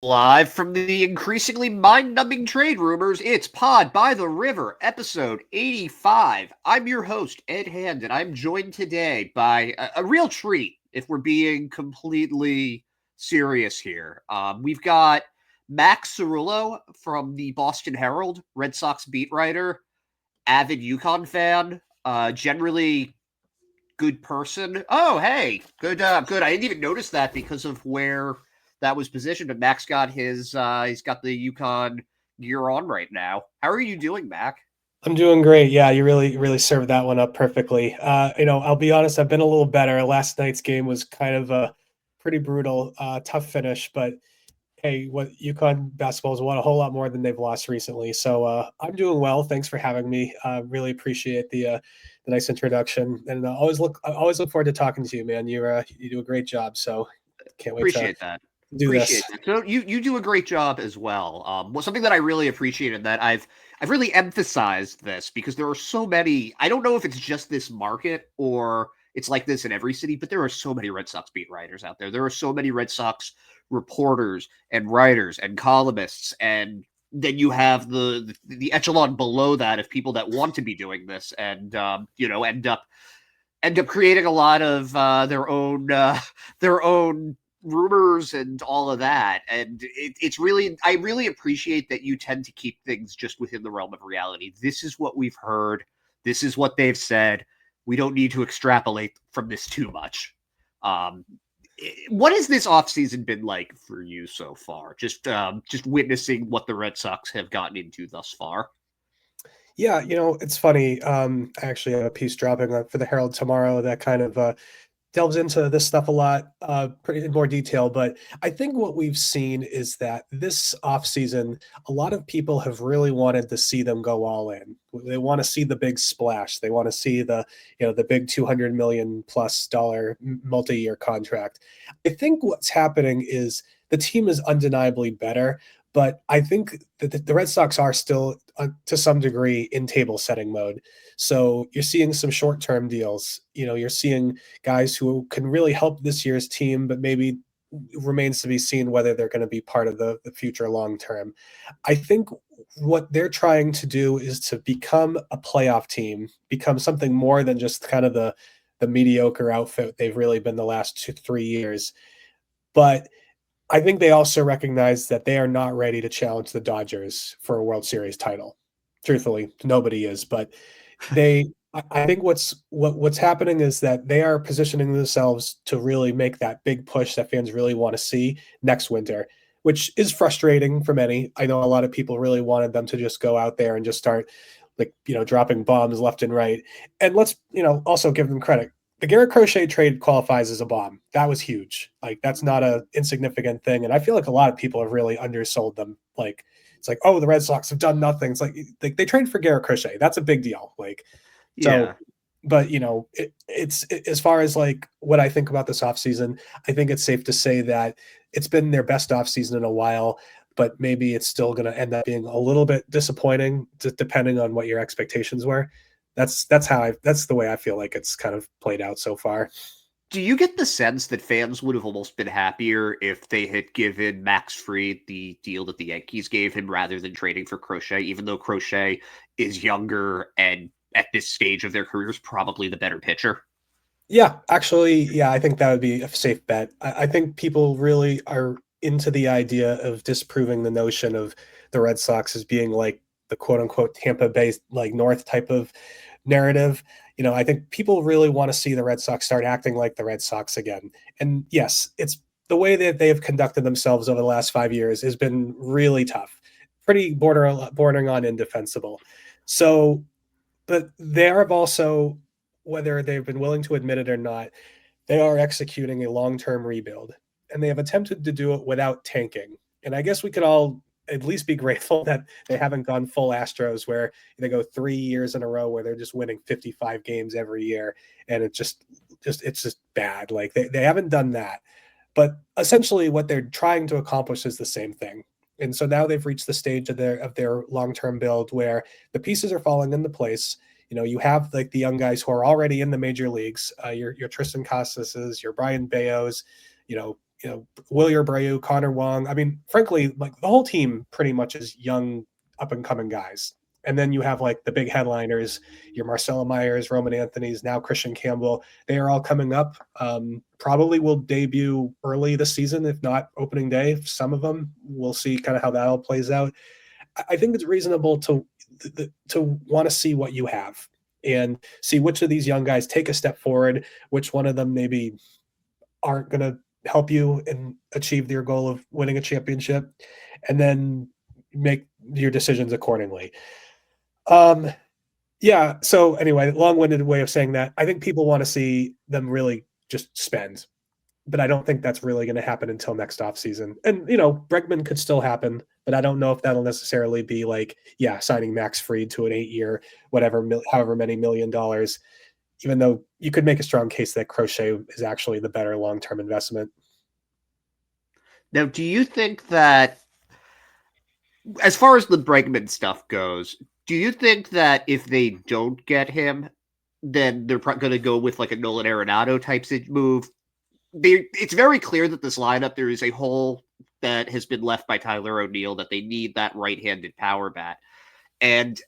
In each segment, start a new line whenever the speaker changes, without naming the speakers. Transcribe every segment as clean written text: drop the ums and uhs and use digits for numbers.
Live from the increasingly mind-numbing trade rumors, it's Pod by the River, episode 85. I'm your host, Ed Hand, and I'm joined today by a real treat, if we're being completely serious here. We've got Mac Cerullo from the Boston Herald, Red Sox beat writer, avid UConn fan, generally good person. Oh, hey, good. I didn't even notice that because of where that was positioned. But Mac's got he's got the Yukon gear on right now. How are you doing, Mac?
I'm doing great. Yeah, you really served that one up perfectly. I'll be honest, I've been a little better. Last night's game was kind of a pretty brutal, tough finish, but hey, what UConn basketball's won a whole lot more than they've lost recently. So I'm doing well. Thanks for having me. Really appreciate the nice introduction, and I always look forward to talking to you, man. You do a great job. So can't wait to
Appreciate that.
do this.
Appreciate that. So you do a great job as well. Well, something that I really appreciated that I've really emphasized this because there are so many. I don't know if it's just this market or it's like this in every city, but there are so many Red Sox beat writers out there. There are so many Red Sox reporters and writers and columnists, and then you have the echelon below that of people that want to be doing this and end up creating a lot of their own rumors and all of that. And it's really, I really appreciate that you tend to keep things just within the realm of reality. This is what we've heard. This is what they've said. We don't need to extrapolate from this too much. Um, what has this offseason been like for you so far? Just witnessing what the Red Sox have gotten into thus far.
Yeah, it's funny. I actually have a piece dropping for the Herald tomorrow that kind of delves into this stuff a lot, pretty in more detail. But I think what we've seen is that this offseason, a lot of people have really wanted to see them go all in. They want to see the big splash. They want to see the big 200 million plus dollar multi-year contract. I think what's happening is the team is undeniably better, but I think that the Red Sox are still, to some degree, in table setting mode. So you're seeing some short term deals. You're seeing guys who can really help this year's team, but maybe remains to be seen whether they're going to be part of the future long term. I think what they're trying to do is to become a playoff team, become something more than just kind of the mediocre outfit they've really been the last 2-3 years. But I think they also recognize that they are not ready to challenge the Dodgers for a World Series title. Truthfully, nobody is, but they I think what's happening is that they are positioning themselves to really make that big push that fans really want to see next winter, which is frustrating for many. I know a lot of people really wanted them to just go out there and just start dropping bombs left and right. And let's, also give them credit. The Garrett Crochet trade qualifies as a bomb. That was huge. Like, that's not a insignificant thing. And I feel like a lot of people have really undersold them. Like, it's like, oh, the Red Sox have done nothing. It's like they traded for Garrett Crochet. That's a big deal. Like, so,
Yeah.
but it's as far as like what I think about this offseason, I think it's safe to say that it's been their best offseason in a while, but maybe it's still going to end up being a little bit disappointing, depending on what your expectations were. That's the way I feel like it's kind of played out so far.
Do you get the sense that fans would have almost been happier if they had given Max Fried the deal that the Yankees gave him rather than trading for Crochet, even though Crochet is younger and at this stage of their careers probably the better pitcher?
Yeah, actually, yeah, I think that would be a safe bet. I think people really are into the idea of disproving the notion of the Red Sox as being like the quote unquote Tampa Bay like North type of narrative. I think people really want to see the Red Sox start acting like the Red Sox again. And yes, it's the way that they have conducted themselves over the last 5 years has been really tough, pretty bordering on indefensible. So, but they are also, whether they've been willing to admit it or not, they are executing a long-term rebuild, and they have attempted to do it without tanking. And I guess we could all at least be grateful that they haven't gone full Astros, where they go 3 years in a row where they're just winning 55 games every year, and it's just bad. Like they haven't done that, but essentially what they're trying to accomplish is the same thing. And so now they've reached the stage of their long-term build where the pieces are falling into place. You have like the young guys who are already in the major leagues, your Tristan Casas's, your Brian Bayos, Willier Breu, Connor Wong. I mean, frankly, like the whole team pretty much is young, up and coming guys. And then you have like the big headliners, your Marcelo Myers, Roman Anthony's, now Christian Campbell. They are all coming up. Probably will debut early this season, if not opening day. Some of them, we'll see kind of how that all plays out. I think it's reasonable to want to see what you have and see which of these young guys take a step forward, which one of them maybe aren't going to help you and achieve your goal of winning a championship, and then make your decisions accordingly. Yeah. So anyway, long-winded way of saying that. I think people want to see them really just spend, but I don't think that's really going to happen until next offseason. And Bregman could still happen, but I don't know if that'll necessarily be like, yeah, signing Max Fried to an 8-year, whatever, however many $1 million. Even though you could make a strong case that Crochet is actually the better long-term investment.
Now, do you think that, as far as the Bregman stuff goes, do you think that if they don't get him, then they're going to go with like a Nolan Arenado type move? It's very clear that this lineup, there is a hole that has been left by Tyler O'Neill, that they need that right-handed power bat. And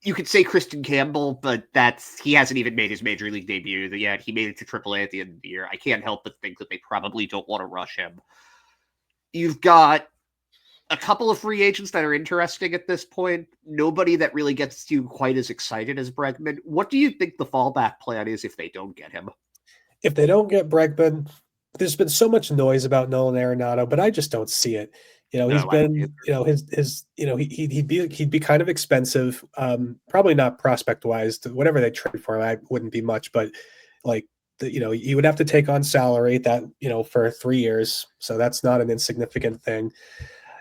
you could say Christian Campbell, but he hasn't even made his major league debut yet. He made it to AAA at the end of the year. I can't help but think that they probably don't want to rush him. You've got a couple of free agents that are interesting at this point. Nobody that really gets you quite as excited as Bregman. What do you think the fallback plan is if they don't get him?
If they don't get Bregman, there's been so much noise about Nolan Arenado, but I just don't see it. He's been, he'd be kind of expensive. Probably not prospect wise. Whatever they trade for him, I wouldn't be much, but like you would have to take on salary that for 3 years, so that's not an insignificant thing.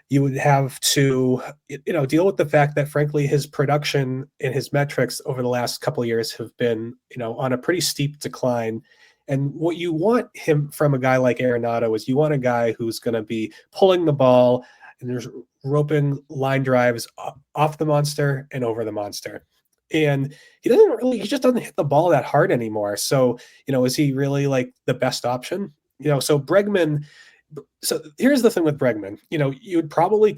You would have to deal with the fact that frankly his production and his metrics over the last couple of years have been on a pretty steep decline. And what you want him from a guy like Arenado is you want a guy who's going to be pulling the ball and there's roping line drives off the monster and over the monster. And he just doesn't hit the ball that hard anymore. So, is he really like the best option? So Bregman. So here's the thing with Bregman. You would probably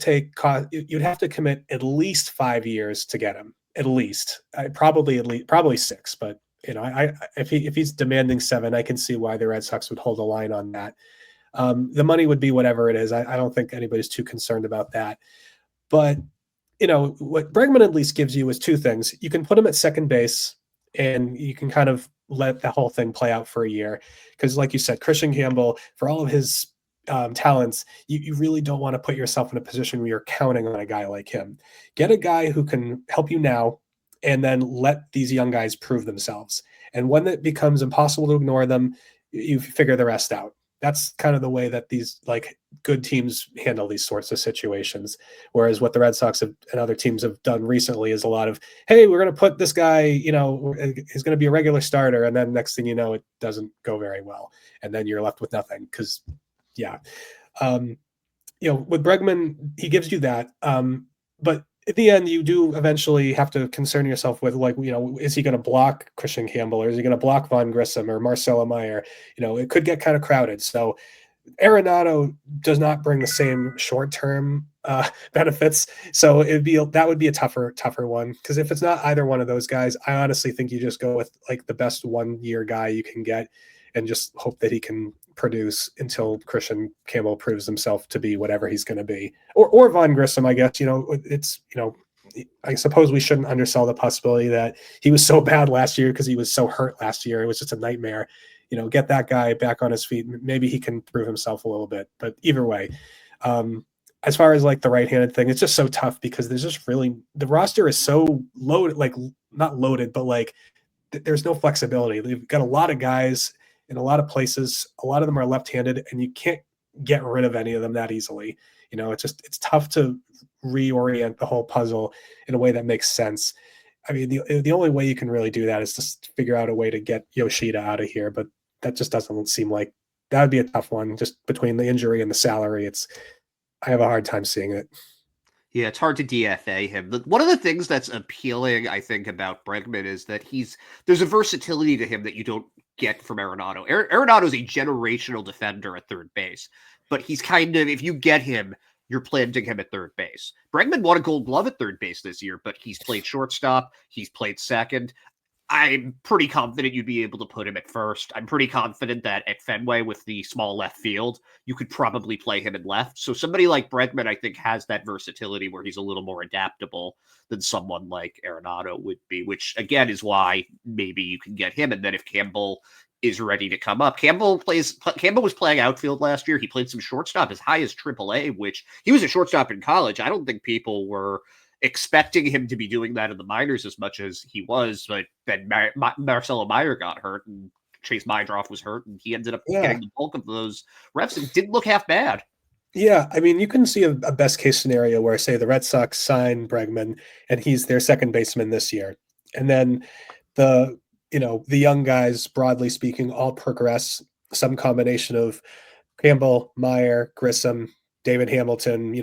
you'd have to commit at least 5 years to get him. At least, probably 6, but if he's demanding 7, I can see why the Red Sox would hold a line on that. The money would be whatever it is. I don't think anybody's too concerned about that. But what Bregman at least gives you is 2 things. You can put him at second base, and you can kind of let the whole thing play out for a year. Because, like you said, Christian Campbell, for all of his talents, you really don't want to put yourself in a position where you're counting on a guy like him. Get a guy who can help you now, and then let these young guys prove themselves. And when it becomes impossible to ignore them, you figure the rest out. That's kind of the way that these like good teams handle these sorts of situations. Whereas what the Red Sox and other teams have done recently is a lot of, hey, we're going to put this guy, he's going to be a regular starter. And then next thing you know, it doesn't go very well. And then you're left with nothing because, yeah. With Bregman, he gives you that. But at the end, you do eventually have to concern yourself with, like, is he going to block Christian Campbell, or is he going to block Von Grissom or Marcelo Meyer? It could get kind of crowded. So Arenado does not bring the same short-term benefits. So that would be a tougher one. Because if it's not either one of those guys, I honestly think you just go with like the best 1-year guy you can get and just hope that he can produce until Christian Campbell proves himself to be whatever he's going to be, or Von Grissom. I guess it's I suppose we shouldn't undersell the possibility that he was so bad last year because he was so hurt last year. It was just a nightmare. Get that guy back on his feet. Maybe he can prove himself a little bit. But either way, as far as like the right-handed thing, it's just so tough because there's just really, the roster is so loaded, like not loaded, but like there's no flexibility. They've got a lot of guys in a lot of places. A lot of them are left-handed, and you can't get rid of any of them that easily. It's tough to reorient the whole puzzle in a way that makes sense. I mean, the only way you can really do that is to figure out a way to get Yoshida out of here, but that just doesn't seem like that would be a tough one. Just between the injury and the salary, I have a hard time seeing it.
Yeah, it's hard to DFA him. One of the things that's appealing, I think, about Bregman is that there's a versatility to him that you don't get from Arenado. Arenado is a generational defender at third base, but he's kind of, if you get him, you're planting him at third base. Bregman won a Gold Glove at third base this year, but he's played shortstop. He's played second. I'm pretty confident you'd be able to put him at first. I'm pretty confident that at Fenway with the small left field, you could probably play him in left. So somebody like Bregman, I think, has that versatility where he's a little more adaptable than someone like Arenado would be, which again is why maybe you can get him. And then if Campbell is ready to come up, Campbell was playing outfield last year. He played some shortstop as high as AAA, which he was a shortstop in college. I don't think people were expecting him to be doing that in the minors as much as he was, but then Marcelo Meyer got hurt and Chase Mydroff was hurt, and he ended up getting the bulk of those reps and didn't look half bad.
Yeah, I mean, you can see a best case scenario where, say, the Red Sox sign Bregman and he's their second baseman this year, and then the the young guys, broadly speaking, all progress some combination of Campbell, Meyer, Grissom, David Hamilton,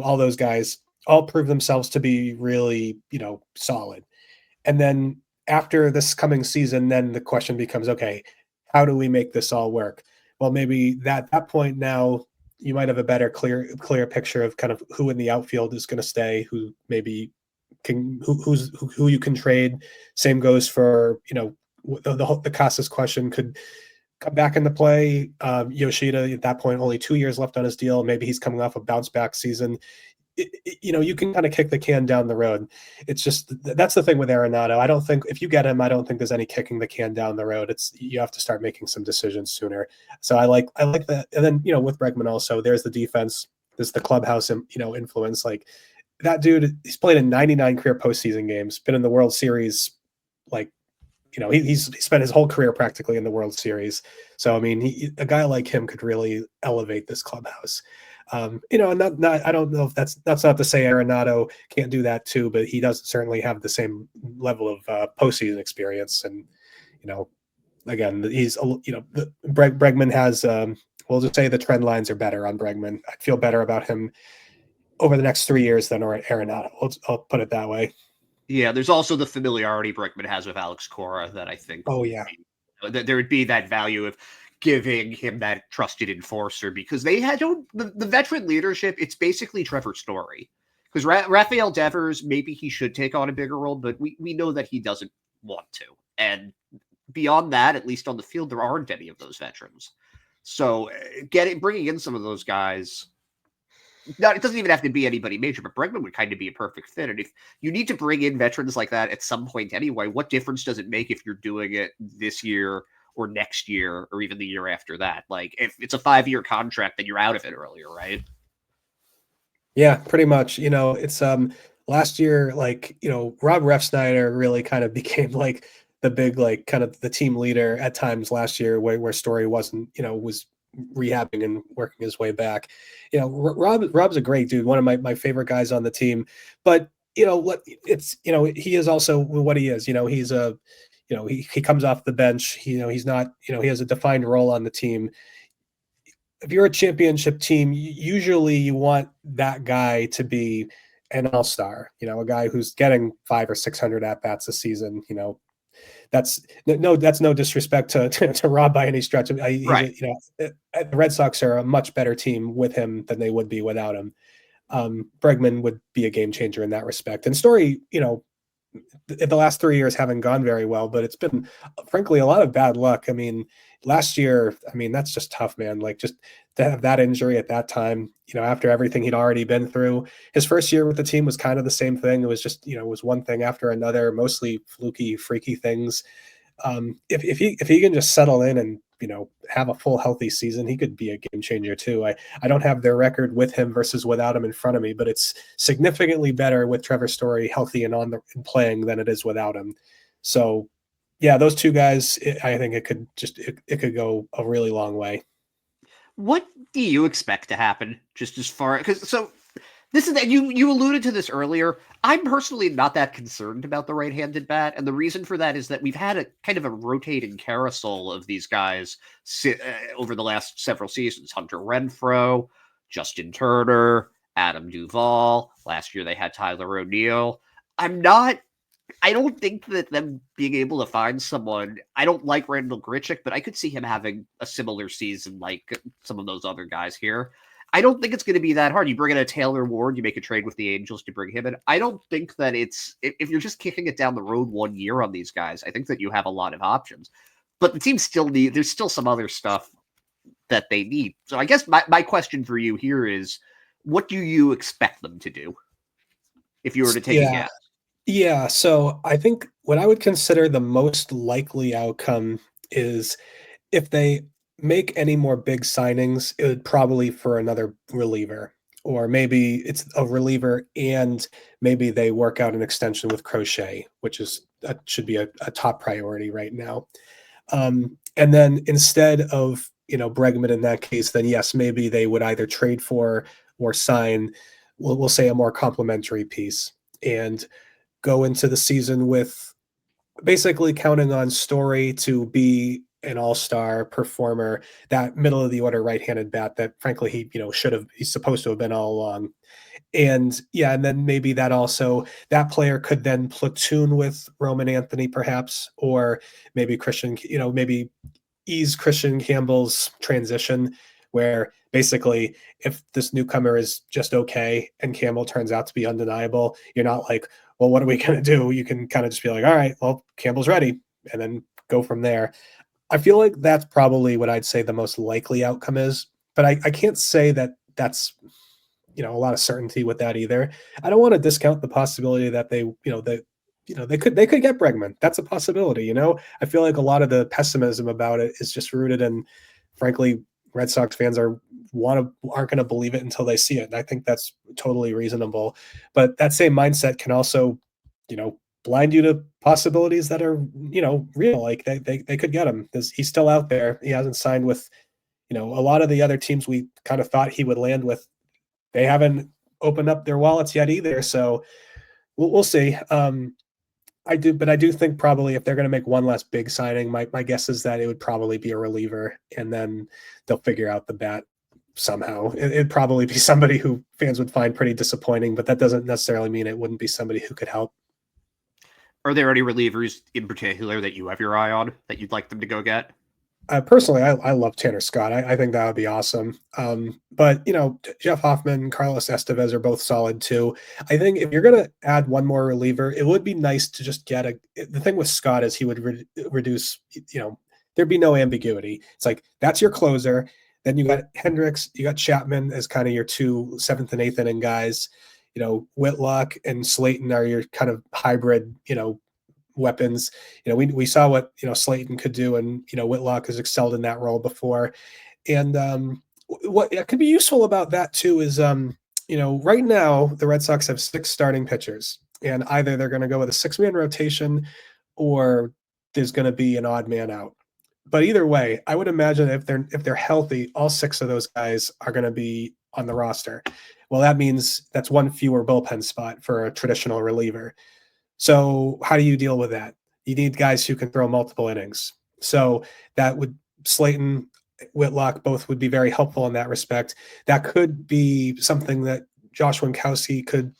all those guys all prove themselves to be really, solid. And then after this coming season, then the question becomes, okay, how do we make this all work? Well, maybe at that point now you might have a better clear picture of kind of who in the outfield is going to stay, who maybe who you can trade. Same goes for, the Casas question could come back into play. Yoshida at that point, only 2 years left on his deal. Maybe he's coming off a bounce back season. You can kind of kick the can down the road. It's just, that's the thing with Arenado. I don't think if you get him, I don't think there's any kicking the can down the road. You have to start making some decisions sooner. So I like that. And then, with Bregman also, there's the defense, there's the clubhouse, influence. Like that dude, he's played in 99 career postseason games, been in the World Series, like, he's spent his whole career practically in the World Series. So, I mean, a guy like him could really elevate this clubhouse. And I don't know if that's not to say Arenado can't do that too, but he doesn't certainly have the same level of postseason experience. And, again, he's, Bregman has, we'll just say the trend lines are better on Bregman. I'd feel better about him over the next 3 years than Arenado. I'll put it that way.
Yeah, there's also the familiarity Bregman has with Alex Cora that I think that there would be that value of giving him that trusted enforcer, because they had the veteran leadership. It's basically Trevor Story, because Rafael Devers, maybe he should take on a bigger role, but we know that he doesn't want to. And beyond that, at least on the field, there aren't any of those veterans. So bringing in some of those guys. No, it doesn't even have to be anybody major, but Bregman would kind of be a perfect fit. And if you need to bring in veterans like that at some point anyway, what difference does it make if you're doing it this year or next year or even the year after that? Like, if it's a 5-year contract, then you're out of it earlier, right?
Yeah, pretty much. It's last year, like, Rob Refsnyder really kind of became like the big, like, kind of the team leader at times last year, where Story wasn't, was rehabbing and working his way back. Rob's a great dude, one of my favorite guys on the team. But it's he is also what he is. He's a he comes off the bench. He's not, he has a defined role on the team. If you're a championship team, usually you want that guy to be an all-star, a guy who's getting 500 or 600 at-bats a season. That's no disrespect to Rob by any stretch.
Right.
The Red Sox are a much better team with him than they would be without him. Bregman would be a game changer in that respect. And Story, the last 3 years haven't gone very well, but it's been, frankly, a lot of bad luck. I mean, last year, that's just tough, man. Like, just to have that injury at that time, after everything he'd already been through. His first year with the team was kind of the same thing. It was just, it was one thing after another, mostly fluky, freaky things. If he can just settle in and, have a full healthy season, he could be a game changer too. I don't have their record with him versus without him in front of me, but it's significantly better with Trevor Story healthy and and playing than it is without him. So yeah, those two guys, I think it could go a really long way.
What do you expect to happen just as far, because this is that you alluded to this earlier. I'm personally not that concerned about the right-handed bat, and the reason for that is that we've had a kind of a rotating carousel of these guys over the last several seasons. Hunter Renfroe, Justin Turner, Adam Duvall. Last year they had Tyler O'Neill. I'm not I don't think that them being able to find someone. I don't like Randall Grichuk, but I could see him having a similar season like some of those other guys here. I don't think it's going to be that hard. You bring in a Taylor Ward, you make a trade with the Angels to bring him in. I don't think that it's if you're just kicking it down the road 1 year on these guys. I think that you have a lot of options, but the team still need. There's still some other stuff that they need. So I guess my question for you here is, what do you expect them to do if you were to take a
Yeah.
guess?
Yeah, so I think what I would consider the most likely outcome is if they make any more big signings, it would probably for another reliever, or maybe it's a reliever and maybe they work out an extension with Crochet, which is should be a top priority right now. And then instead of Bregman in that case, then yes, maybe they would either trade for or sign, we'll say a more complementary piece, and go into the season with basically counting on Story to be an all-star performer, that middle of the order right-handed bat that frankly he's supposed to have been all along. And yeah, and then maybe that player could then platoon with Roman Anthony perhaps, or maybe maybe ease Christian Campbell's transition, where basically if this newcomer is just okay and Campbell turns out to be undeniable, you're not like, well, what are we going to do? You can kind of just be like, all right, well, Campbell's ready, and then go from there. I feel like that's probably what I'd say the most likely outcome is, but I can't say that that's a lot of certainty with that either. I don't want to discount the possibility that they could get Bregman. That's a possibility. I feel like a lot of the pessimism about it is just rooted in, frankly, Red Sox fans aren't going to believe it until they see it, and I think that's totally reasonable. But that same mindset can also, blind you to possibilities that are real. Like they could get him. He's still out there. He hasn't signed with a lot of the other teams we kind of thought he would land with. They haven't opened up their wallets yet either. So we'll see. But I do think probably if they're going to make one less big signing, my guess is that it would probably be a reliever, and then they'll figure out the bat somehow. It'd probably be somebody who fans would find pretty disappointing, but that doesn't necessarily mean it wouldn't be somebody who could help.
Are there any relievers in particular that you have your eye on that you'd like them to go get?
Personally, I love Tanner Scott. I think that would be awesome. But Jeff Hoffman, Carlos Estevez are both solid too. I think if you're going to add one more reliever, it would be nice to just get the thing with Scott is he would reduce, there'd be no ambiguity. It's like, that's your closer. Then you got Hendricks, you got Chapman as kind of your two seventh and eighth inning guys. Whitlock and Slayton are your kind of hybrid, weapons. We saw what Slayton could do, and Whitlock has excelled in that role before. And what could be useful about that too is right now the Red Sox have 6 starting pitchers, and either they're going to go with a 6-man rotation or there's going to be an odd man out. But either way, I would imagine if they're healthy, all 6 of those guys are going to be on the roster. Well, that means that's one fewer bullpen spot for a traditional reliever. So how do you deal with that? You need guys who can throw multiple innings. So that would Slayton, Whitlock both would be very helpful in that respect. That could be something that Josh Winkowski could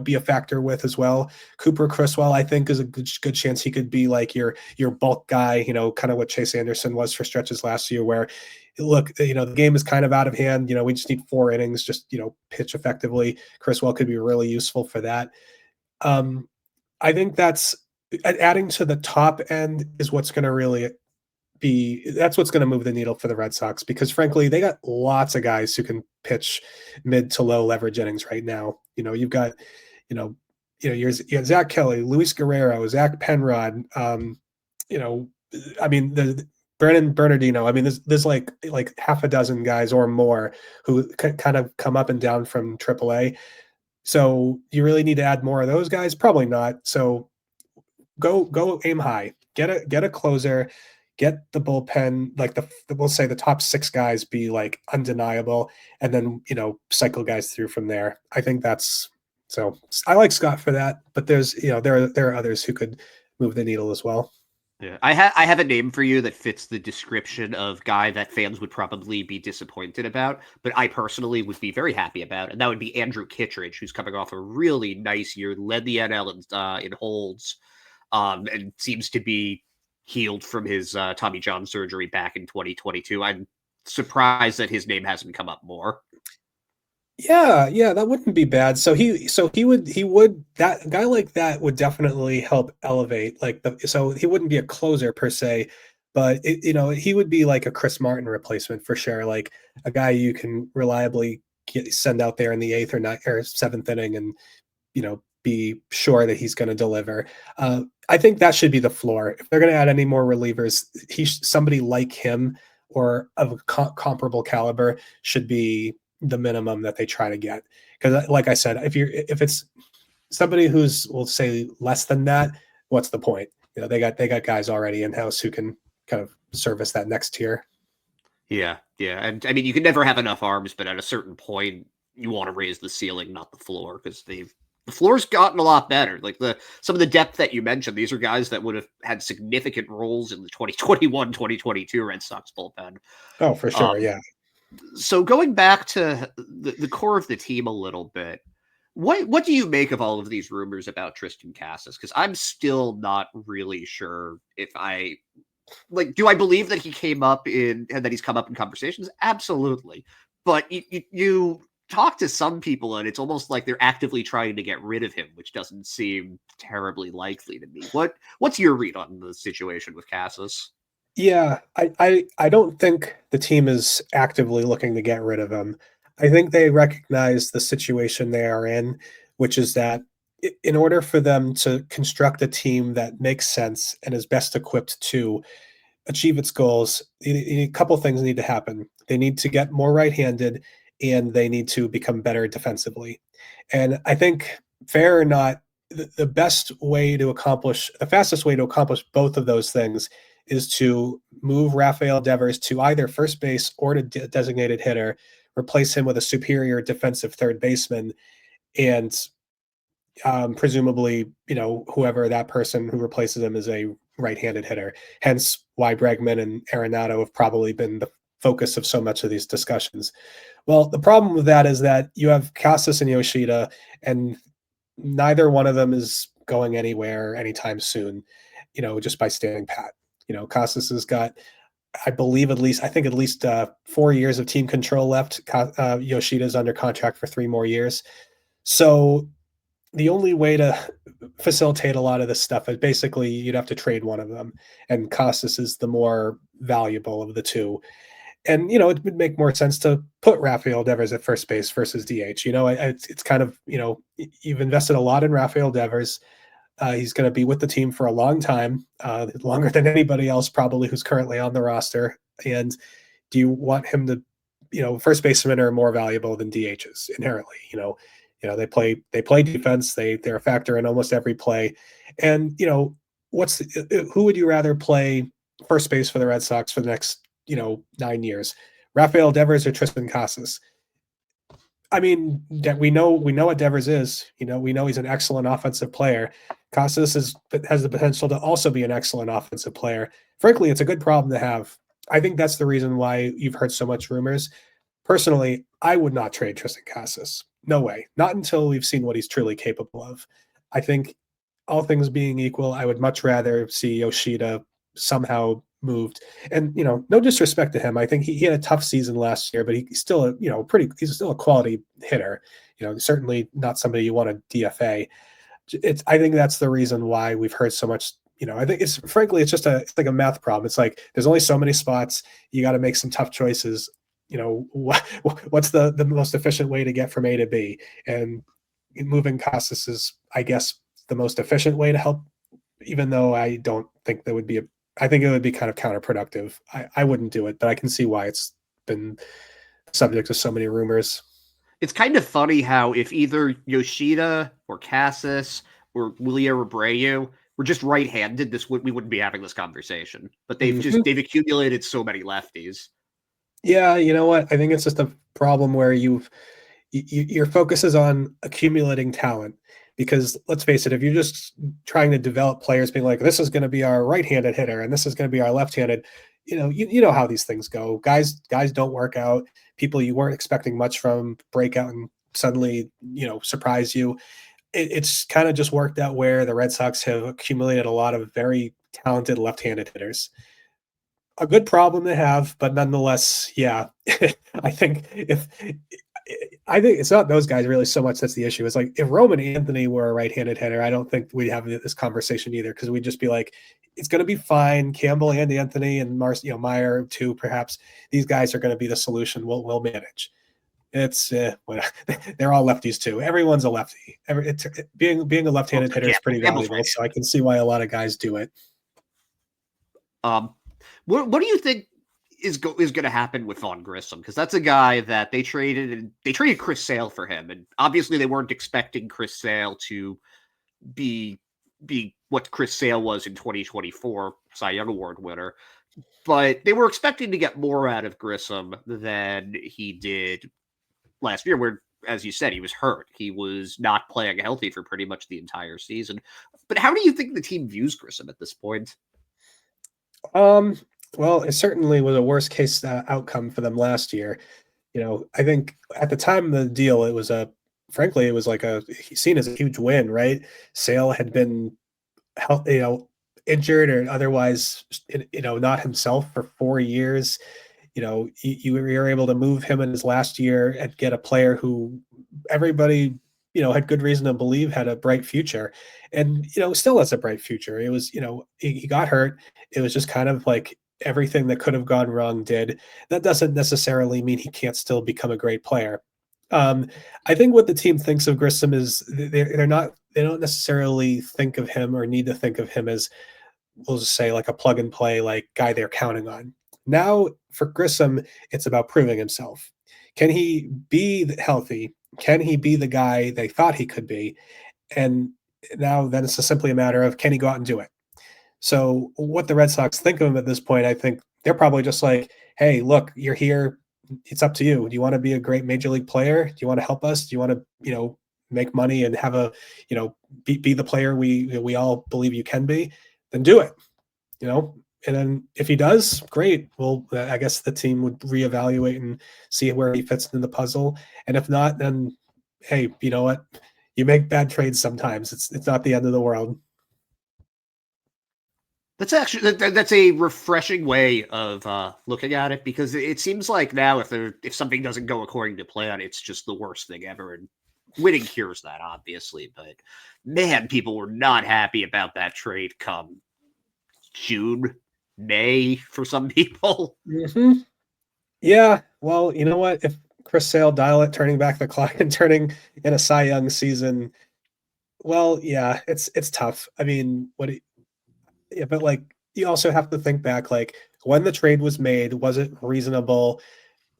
be a factor with as well. Cooper Criswell, I think, is a good chance he could be like your bulk guy, kind of what Chase Anderson was for stretches last year, where look, the game is kind of out of hand. We just need 4 innings, just pitch effectively. Criswell could be really useful for that. I think that's adding to the top end is what's going to really that's what's going to move the needle for the Red Sox, because frankly, they got lots of guys who can pitch mid to low leverage innings right now. You've got, you got Zach Kelly, Luis Guerrero, Zach Penrod, I mean, the Brandon Bernardino. I mean, there's like half a dozen guys or more who kind of come up and down from AAA. So you really need to add more of those guys? Probably not. So go aim high. Get a closer. Get the bullpen, like we'll say the top 6 guys be like undeniable, and then cycle guys through from there. I think that's so. I like Scott for that, but there's there are others who could move the needle as well.
Yeah, I have a name for you that fits the description of guy that fans would probably be disappointed about, but I personally would be very happy about, and that would be Andrew Kittredge, who's coming off a really nice year, led the NL in holds, and seems to be healed from his Tommy John surgery back in 2022. I'm surprised that his name hasn't come up more.
Yeah, yeah, that wouldn't be bad. So he would that a guy like that would definitely help elevate like the so he wouldn't be a closer per se, but he would be like a Chris Martin replacement for sure, like a guy you can reliably send out there in the eighth or ninth or seventh inning and be sure that he's going to deliver. I think that should be the floor. If they're going to add any more relievers, somebody like him or of a comparable caliber should be the minimum that they try to get. Because, like I said, if it's somebody who's we'll say less than that, what's the point? They got guys already in house who can kind of service that next tier.
Yeah, yeah, and I mean you can never have enough arms, but at a certain point you want to raise the ceiling, not the floor, because the floor's gotten a lot better. Like the some of the depth that you mentioned, these are guys that would have had significant roles in the 2021, 2022 Red Sox bullpen.
Oh, for sure,
Um,
yeah.
so going back to the core of the team a little bit, what do you make of all of these rumors about Tristan Cassis? Because I'm still not really sure if I like. Do I believe that he came up in and that he's come up in conversations? Absolutely, but you talk to some people and it's almost like they're actively trying to get rid of him, which doesn't seem terribly likely to me. What's your read on the situation with Cassis?
Yeah, I don't think the team is actively looking to get rid of him. I think they recognize the situation they are in, which is that in order for them to construct a team that makes sense and is best equipped to achieve its goals, a couple things need to happen. They need to get more right-handed, and they need to become better defensively. And I think, fair or not, the fastest way to accomplish both of those things is to move Rafael Devers to either first base or to designated hitter, replace him with a superior defensive third baseman, and presumably, whoever that person who replaces him is a right-handed hitter. Hence, why Bregman and Arenado have probably been the focus of so much of these discussions. Well, the problem with that is that you have Casas and Yoshida, and neither one of them is going anywhere anytime soon. Just by standing pat. Casas has got, I think at least 4 years of team control left. Yoshida's under contract for 3 more years. So the only way to facilitate a lot of this stuff is basically you'd have to trade one of them, and Costas is the more valuable of the two. And it would make more sense to put Rafael Devers at first base versus DH. It's kind of you've invested a lot in Rafael Devers. He's going to be with the team for a long time, longer than anybody else probably who's currently on the roster. And do you want him to, first basemen are more valuable than DHs inherently. They play defense. They're a factor in almost every play. And who would you rather play first base for the Red Sox for the next 9 years? Rafael Devers or Tristan Casas? I mean, we know what Devers is. We know he's an excellent offensive player. Casas has the potential to also be an excellent offensive player. Frankly, it's a good problem to have. I think that's the reason why you've heard so much rumors. Personally, I would not trade Tristan Casas. No way. Not until we've seen what he's truly capable of. I think all things being equal, I would much rather see Yoshida somehow moved. And no disrespect to him. I think he had a tough season last year, but he's still he's still a quality hitter. Certainly not somebody you want to DFA. I think that's the reason why we've heard so much. I think it's it's like a math problem. It's like there's only so many spots. You got to make some tough choices. What's the most efficient way to get from A to B? And moving Casas is, I guess, the most efficient way to help, even though I don't think that would be I think it would be kind of counterproductive. I wouldn't do it, but I can see why it's been subject to so many rumors.
It's kind of funny how if either Yoshida or Cassis or William Abreu were just right-handed, we wouldn't be having this conversation. But
Mm-hmm.
they've accumulated so many lefties.
Yeah, you know what? I think it's just a problem where your focus is on accumulating talent. Because let's face it, if you're just trying to develop players being like, this is going to be our right-handed hitter and this is going to be our left-handed, you know how these things go. Guys don't work out. People you weren't expecting much from break out and suddenly, surprise you. It's kind of just worked out where the Red Sox have accumulated a lot of very talented left-handed hitters. A good problem to have, but nonetheless, yeah, I think if I think it's not those guys really so much that's the issue. It's like if Roman Anthony were a right-handed hitter, I don't think we'd have this conversation either because we'd just be like, it's going to be fine. Campbell and Anthony and Meyer too, perhaps these guys are going to be the solution. We'll manage. It's they're all lefties too. Everyone's a lefty. Being a left-handed hitter is pretty valuable, so I can see why a lot of guys do it.
What do you think is going to happen with Vaughn Grissom? Because that's a guy that they traded Chris Sale for him, and obviously they weren't expecting Chris Sale to be what Chris Sale was in 2024 Cy Young Award winner, but they were expecting to get more out of Grissom than he did last year, where, as you said, he was hurt. He was not playing healthy for pretty much the entire season. But how do you think the team views Grissom at this point?
Well, it certainly was a worst case outcome for them last year. I think at the time of the deal, it was frankly, it was like seen as a huge win, right? Sale had been, injured or otherwise, not himself for 4 years. You were able to move him in his last year and get a player who everybody, had good reason to believe had a bright future, and still has a bright future. It was, he got hurt. It was just kind of like everything that could have gone wrong did. That doesn't necessarily mean he can't still become a great player. I think what the team thinks of Grissom is they don't necessarily think of him or need to think of him as, we'll just say, like a plug and play, like guy they're counting on. Now for Grissom, it's about proving himself. Can he be healthy? Can he be the guy they thought he could be? And now then it's simply a matter of, can he go out and do it? So what the Red Sox think of him at this point, I think they're probably just like, hey, look, you're here. It's up to you. Do you want to be a great major league player? Do you want to help us? Do you want to, make money and have be the player we all believe you can be? Then do it, And then if he does, great. Well, I guess the team would reevaluate and see where he fits in the puzzle. And if not, then hey, you know what? You make bad trades sometimes. It's not the end of the world.
That's actually that's a refreshing way of looking at it, because it seems like now if something doesn't go according to plan, it's just the worst thing ever, and winning cures that, obviously. But man, people were not happy about that trade come June, May for some people.
Mm-hmm. Yeah, well, you know what? If Chris Sale dial it, turning back the clock and turning in a Cy Young season, well, yeah, it's tough. I mean, yeah, but like you also have to think back, like when the trade was made, was it reasonable?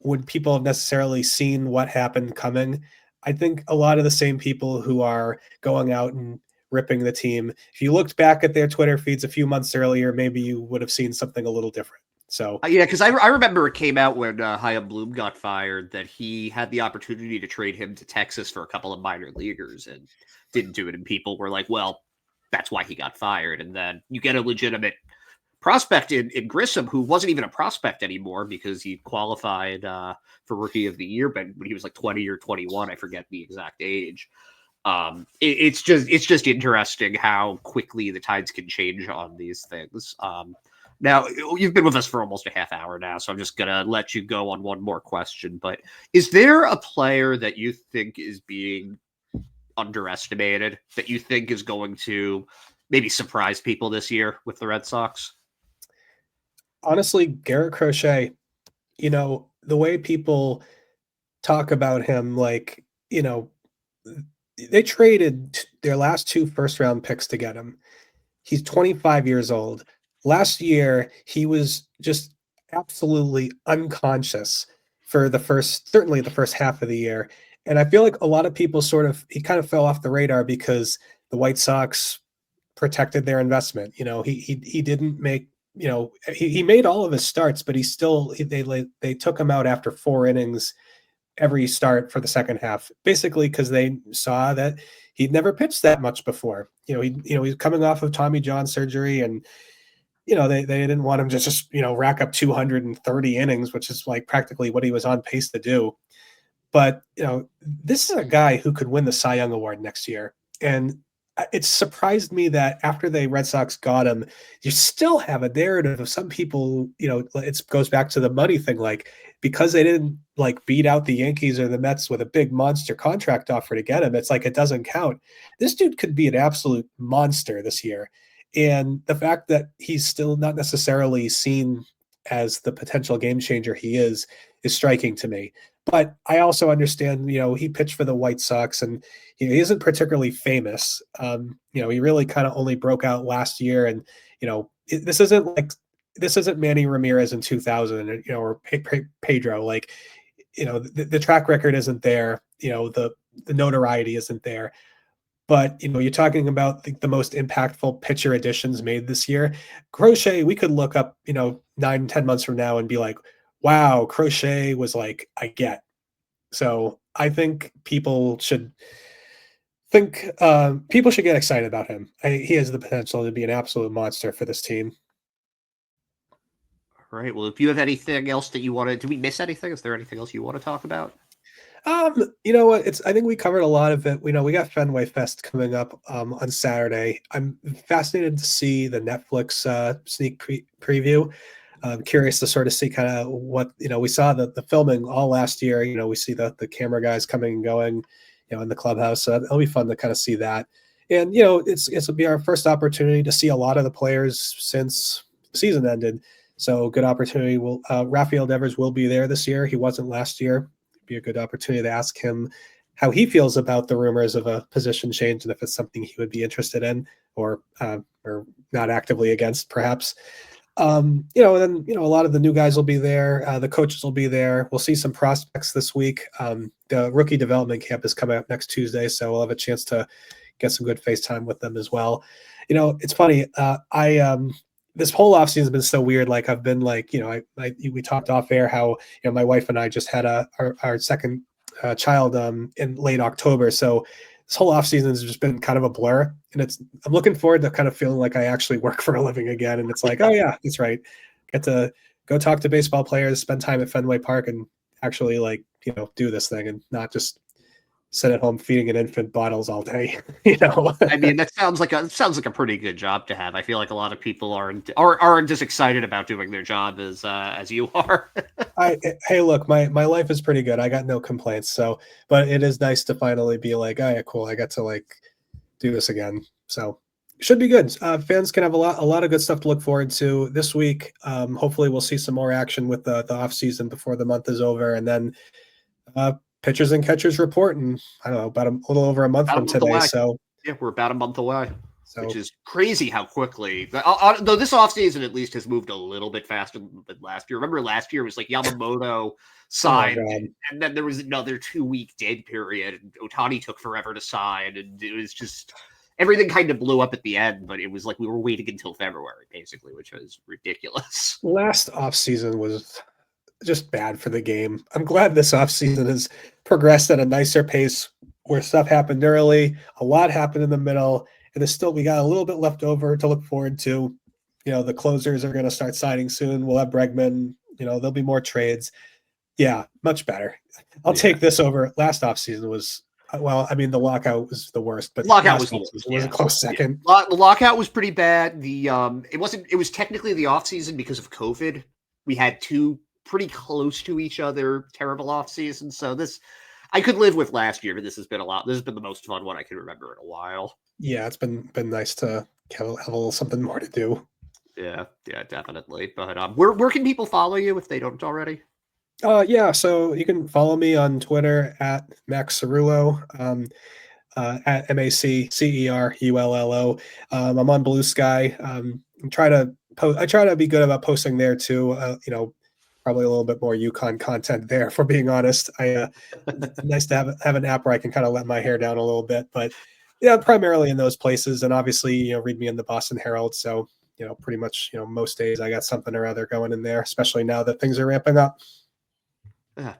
Would people have necessarily seen what happened coming? I think a lot of the same people who are going out and ripping the team, if you looked back at their Twitter feeds a few months earlier, maybe you would have seen something a little different. So
yeah, because I remember it came out when Chaim Bloom got fired that he had the opportunity to trade him to Texas for a couple of minor leaguers and didn't do it, and people were like, well, that's why he got fired. And then you get a legitimate prospect in Grissom, who wasn't even a prospect anymore because he qualified for Rookie of the Year, but when he was like 20 or 21, I forget the exact age. It's just interesting how quickly the tides can change on these things. Now, you've been with us for almost a half hour now, so I'm just going to let you go on one more question. But is there a player that you think is being underestimated, that you think is going to maybe surprise people this year with the Red Sox?
Honestly, Garrett Crochet, the way people talk about him, like, they traded their last 2 first-round picks to get him. He's 25 years old. Last year, he was just absolutely unconscious for certainly the first half of the year. And I feel like a lot of people he kind of fell off the radar because the White Sox protected their investment. He didn't make, he made all of his starts, but they took him out after 4 innings every start for the second half, basically because they saw that he'd never pitched that much before. He's coming off of Tommy John surgery, and they didn't want him to just rack up 230 innings, which is like practically what he was on pace to do. But this is a guy who could win the Cy Young Award next year, and it surprised me that after the Red Sox got him, you still have a narrative of some people. It goes back to the money thing, like because they didn't like beat out the Yankees or the Mets with a big monster contract offer to get him. It's like it doesn't count. This dude could be an absolute monster this year, and the fact that he's still not necessarily seen as the potential game changer he is striking to me. But I also understand, he pitched for the White Sox, and he isn't particularly famous. He really kind of only broke out last year, and this isn't Manny Ramirez in 2000, or Pedro. Like, the track record isn't there. The notoriety isn't there. But you're talking about the most impactful pitcher additions made this year. Crochet, we could look up, 9-10 months from now and be like, wow, Crochet was like, I get. So I think people should get excited about him. He has the potential to be an absolute monster for this team.
All right. Well, if you have anything else that you want to, did we miss anything? Is there anything else you want to talk about?
You know what? I think we covered a lot of it. We got Fenway Fest coming up on Saturday. I'm fascinated to see the Netflix sneak preview. I'm curious to sort of see kind of what we saw the filming all last year. We see the camera guys coming and going, in the clubhouse. So it'll be fun to kind of see that. And it'll be our first opportunity to see a lot of the players since the season ended. So good opportunity. Rafael Devers will be there this year. He wasn't last year. Be a good opportunity to ask him how he feels about the rumors of a position change and if it's something he would be interested in or not actively against, perhaps. And then a lot of the new guys will be there. The coaches will be there. We'll see some prospects this week. The rookie development camp is coming up next Tuesday, so we'll have a chance to get some good FaceTime with them as well. It's funny. This whole offseason has been so weird. Like I've been like, we talked off air how, my wife and I just had our second child in late October. So this whole offseason has just been kind of a blur. And I'm looking forward to kind of feeling like I actually work for a living again. And it's like, oh yeah, that's right. Get to go talk to baseball players, spend time at Fenway Park, and actually do this thing and not just sit at home feeding an infant bottles all day.
I mean, that sounds like a pretty good job to have. I feel like a lot of people aren't as excited about doing their job as you are.
Hey, look, my life is pretty good. I got no complaints. So, but it is nice to finally be like, oh yeah, cool. I got to do this again. So should be good. Fans can have a lot of good stuff to look forward to this week. Hopefully we'll see some more action with the off season before the month is over, and then pitchers and catchers report in, I don't know, about a little over a month from today. So
yeah, we're about a month away, which is crazy how quickly. Though this offseason at least has moved a little bit faster than last year. Remember last year was like Yamamoto signed, and then there was another 2-week dead period. And Ohtani took forever to sign, and it was just everything kind of blew up at the end. But it was like we were waiting until February, basically, which was ridiculous.
Last offseason was just bad for the game. I'm glad this offseason has progressed at a nicer pace where stuff happened early, a lot happened in the middle, and we got a little bit left over to look forward to. The closers are going to start signing soon. We'll have Bregman, there'll be more trades. Yeah, much better. I'll take this over. Last offseason was, well, I mean, the lockout was the worst, but
lockout was
a close second.
Yeah. The lockout was pretty bad. It was technically the offseason because of COVID. We had two pretty close to each other terrible off seasons. So I could live with last year, but this has been the most fun one I can remember in a while.
Yeah, it's been nice to have a little something more to do.
Yeah, definitely. But where can people follow you if they don't already?
Yeah, so you can follow me on Twitter at Mac Cerullo, at MacCerullo. I'm on Blue Sky. I try to be good about posting there too. Probably a little bit more Yukon content there, for being honest. Nice to have an app where I can kind of let my hair down a little bit, but yeah, primarily in those places. And obviously, read me in the Boston Herald. So, pretty much, most days I got something or other going in there, especially now that things are ramping up.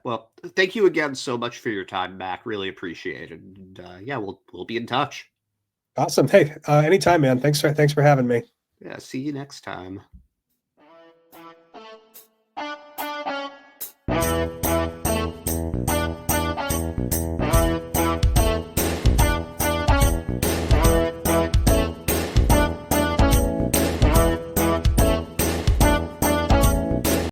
Well, thank you again so much for your time, Mac. Really appreciate it. And yeah, we'll be in touch.
Awesome. Hey, anytime, man. Thanks for having me.
Yeah, see you next time.